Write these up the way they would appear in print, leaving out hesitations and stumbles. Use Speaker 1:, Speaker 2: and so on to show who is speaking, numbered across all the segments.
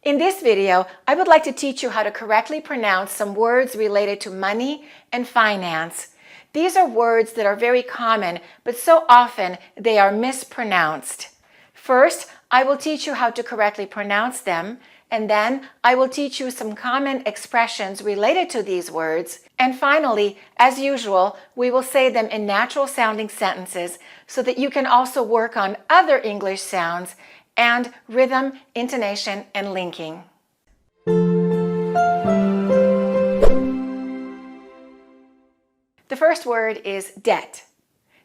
Speaker 1: In this video, I would like to teach you how to correctly pronounce some words related to money and finance. These are words that are very common, but so often they are mispronounced. First, I will teach you how to correctly pronounce them, and then I will teach you some common expressions related to these words. And finally, as usual, we will say them in natural sounding sentences so that you can also work on other English sounds and rhythm, intonation, and linking. The first word is debt.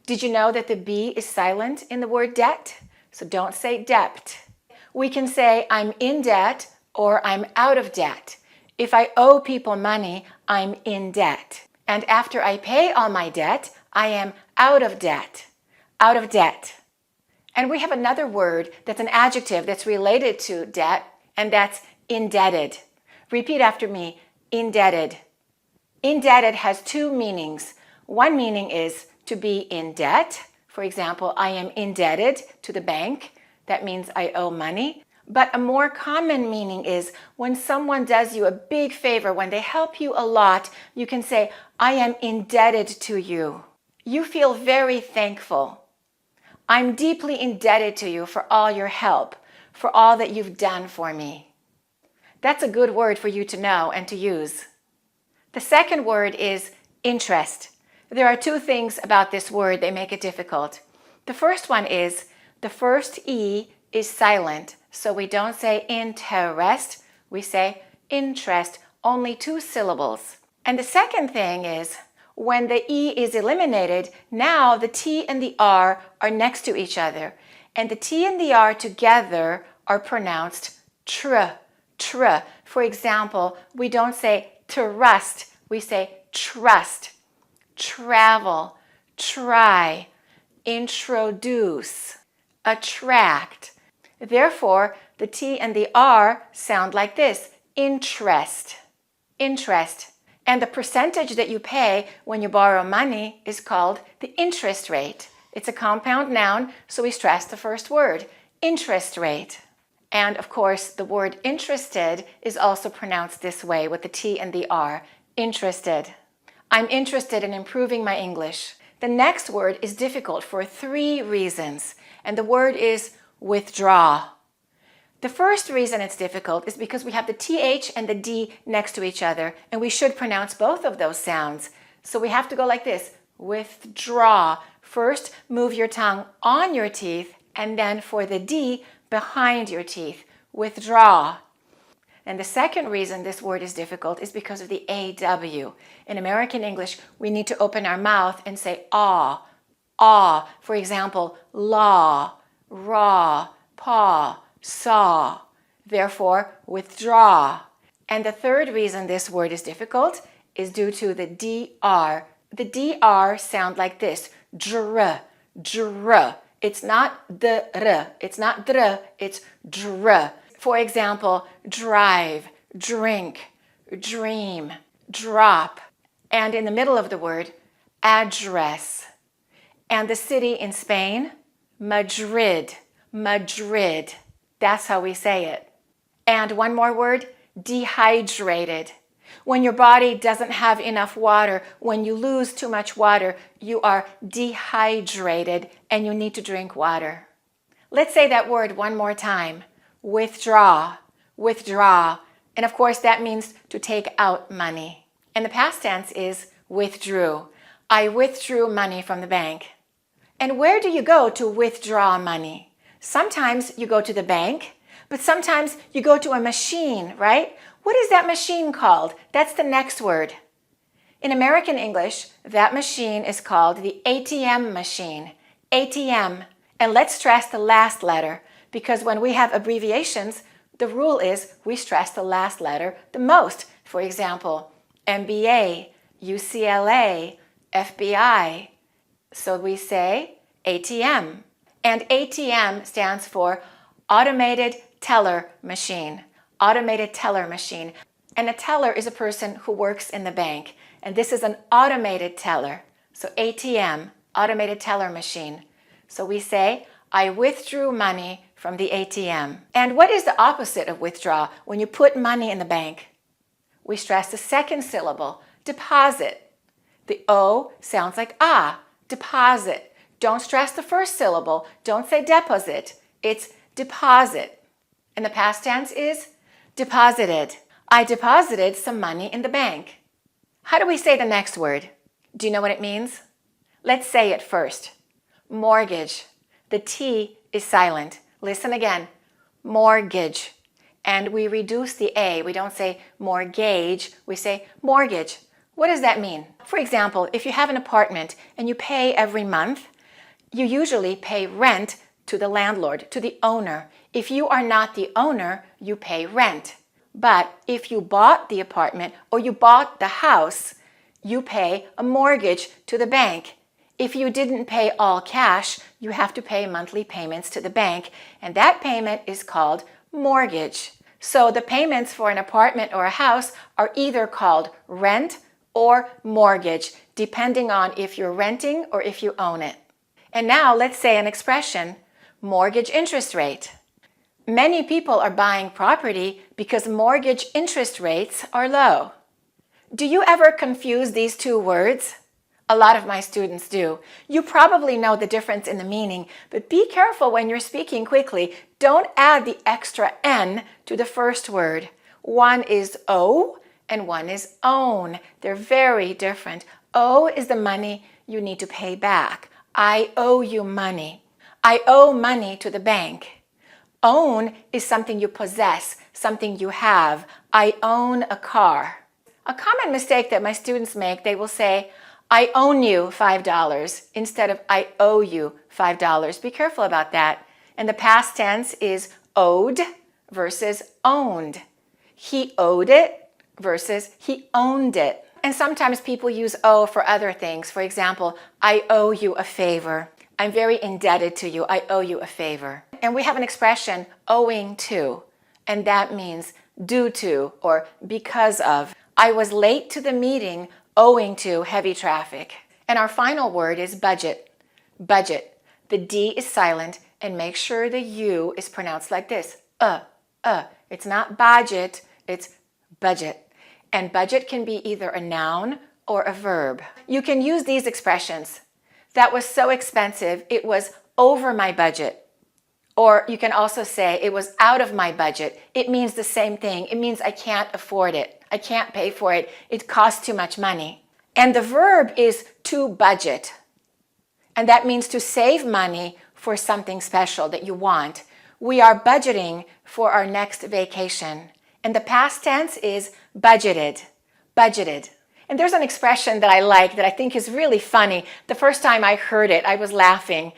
Speaker 1: Did you know that the B is silent in the word debt? So don't say debt. We can say I'm in debt or I'm out of debt. If I owe people money, I'm in debt. And after I pay all my debt, I am out of debt. Out of debt. And we have another word that's an adjective that's related to debt, and that's indebted. Repeat after me, indebted. Indebted has two meanings. One meaning is to be in debt. For example, I am indebted to the bank. That means I owe money. But a more common meaning is when someone does you a big favor, when they help you a lot, you can say, I am indebted to you. You feel very thankful. I'm deeply indebted to you for all your help, for all that you've done for me. That's a good word for you to know and to use. The second word is interest. There are two things about this word that make it difficult. The first one is the first E is silent, so we don't say interest, we say interest, only two syllables. And the second thing is when the E is eliminated, now the T and the R are next to each other. And the T and the R together are pronounced tr, tr. For example, we don't say trust, we say trust. Travel, try, introduce, attract. Therefore, the T and the R sound like this, interest, interest. And the percentage that you pay when you borrow money is called the interest rate. It's a compound noun, so we stress the first word, interest rate. And of course, the word interested is also pronounced this way with the T and the R, interested. I'm interested in improving my English. The next word is difficult for three reasons, and the word is withdraw. The first reason it's difficult is because we have the TH and the D next to each other, and we should pronounce both of those sounds. So we have to go like this, withdraw. First, move your tongue on your teeth, and then for the D, behind your teeth, withdraw. And the second reason this word is difficult is because of the AW. In American English, we need to open our mouth and say ah, ah. For example, law, raw, paw, saw. Therefore, withdraw. And the third reason this word is difficult is due to the DR. The DR sound like this, dr, dr. It's not the r, it's not dr, it's dr. For example, drive, drink, dream, drop. And in the middle of the word, address. And the city in Spain, Madrid, Madrid. That's how we say it. And one more word, dehydrated. When your body doesn't have enough water, when you lose too much water, you are dehydrated and you need to drink water. Let's say that word one more time. Withdraw, withdraw. And of course that means to take out money. And the past tense is withdrew. I withdrew money from the bank. And where do you go to withdraw money? Sometimes you go to the bank, but sometimes you go to a machine, right? What is that machine called? That's the next word. In American English, that machine is called the ATM machine, ATM. And let's stress the last letter, because when we have abbreviations, the rule is we stress the last letter the most. For example, MBA, UCLA, FBI. So we say ATM. And ATM stands for Automated Teller Machine. Automated teller machine. And a teller is a person who works in the bank. And this is an automated teller. So ATM, Automated Teller Machine. So we say, I withdrew money from the ATM. And what is the opposite of withdraw when you put money in the bank? We stress the second syllable, deposit. The O sounds like ah, deposit. Don't stress the first syllable. Don't say deposit. It's deposit. And the past tense is deposited. I deposited some money in the bank. How do we say the next word? Do you know what it means? Let's say it first. Mortgage. The T is silent. Listen again. Mortgage. And we reduce the A. We don't say mortgage. We say mortgage. What does that mean? For example, if you have an apartment and you pay every month, you usually pay rent to the landlord, to the owner. If you are not the owner, you pay rent. But if you bought the apartment or you bought the house, you pay a mortgage to the bank. If you didn't pay all cash, you have to pay monthly payments to the bank, and that payment is called mortgage. So the payments for an apartment or a house are either called rent or mortgage, depending on if you're renting or if you own it. And now let's say an expression, mortgage interest rate. Many people are buying property because mortgage interest rates are low. Do you ever confuse these two words? A lot of my students do. You probably know the difference in the meaning, but be careful when you're speaking quickly. Don't add the extra N to the first word. One is O and one is own. They're very different. O is the money you need to pay back. I owe you money. I owe money to the bank. Own is something you possess, something you have. I own a car. A common mistake that my students make, they will say, I own you $5 instead of I owe you $5. Be careful about that. And the past tense is owed versus owned. He owed it versus he owned it. And sometimes people use owe for other things. For example, I owe you a favor. I'm very indebted to you. I owe you a favor. And we have an expression, owing to, and that means due to or because of. I was late to the meeting owing to heavy traffic. And our final word is budget. Budget. The D is silent, and make sure the U is pronounced like this. It's not budget, it's budget. And budget can be either a noun or a verb. You can use these expressions. That was so expensive, it was over my budget. Or you can also say it was out of my budget. It means the same thing. It means I can't afford it. I can't pay for it. It costs too much money. And the verb is to budget. And that means to save money for something special that you want. We are budgeting for our next vacation. And the past tense is budgeted. Budgeted. And there's an expression that I like that I think is really funny. The first time I heard it, I was laughing.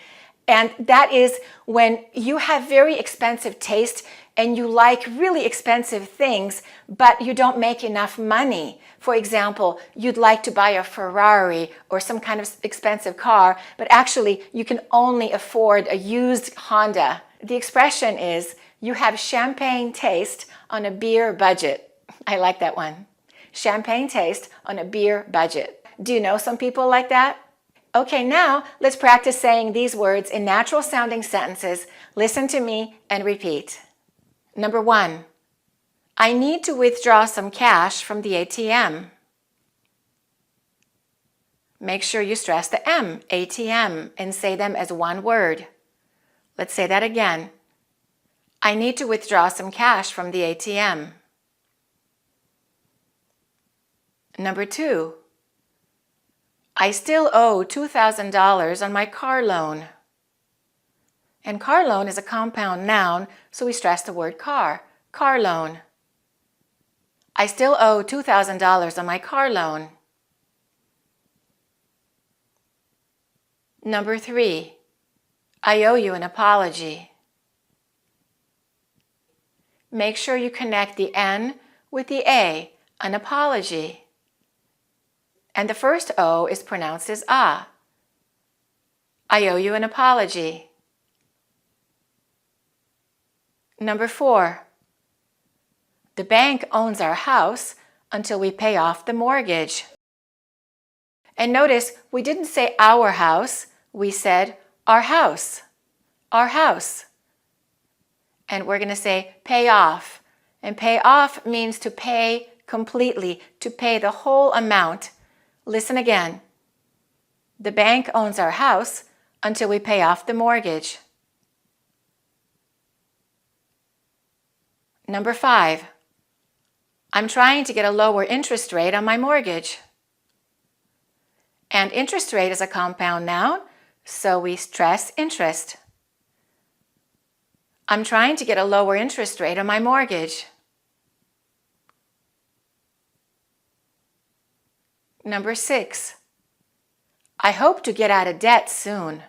Speaker 1: And that is when you have very expensive taste and you like really expensive things, but you don't make enough money. For example, you'd like to buy a Ferrari or some kind of expensive car, but actually you can only afford a used Honda. The expression is, you have champagne taste on a beer budget. I like that one. Champagne taste on a beer budget. Do you know some people like that? Okay, now let's practice saying these words in natural sounding sentences. Listen to me and repeat. Number 1, I need to withdraw some cash from the ATM. Make sure you stress the M, ATM, and say them as one word. Let's say that again. I need to withdraw some cash from the ATM. Number 2, I still owe $2,000 on my car loan. And car loan is a compound noun, so we stress the word car loan. I still owe $2,000 on my car loan. Number 3, I owe you an apology. Make sure you connect the N with the A, an apology. And the first O is pronounced as ah. I owe you an apology. Number 4, the bank owns our house until we pay off the mortgage. And notice we didn't say our house, we said our house. Our house. and we're going to say pay off. And pay off means to pay completely, to pay the whole amount. Listen again. The bank owns our house until we pay off the mortgage. Number 5. I'm trying to get a lower interest rate on my mortgage. And interest rate is a compound noun, so we stress interest. I'm trying to get a lower interest rate on my mortgage. Number 6. I hope to get out of debt soon.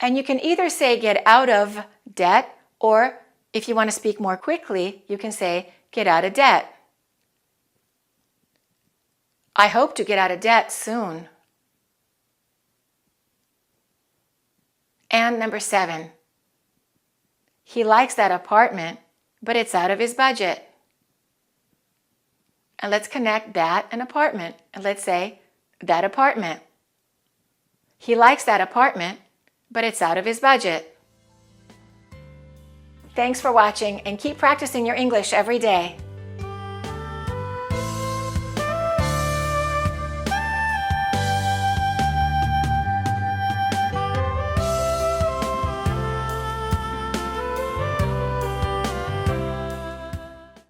Speaker 1: And you can either say get out of debt, or if you want to speak more quickly, you can say get out of debt. I hope to get out of debt soon. And number 7. He likes that apartment, but it's out of his budget. And let's connect that and apartment. And let's say that apartment. He likes that apartment, but it's out of his budget. Thanks for watching, and keep practicing your English every day.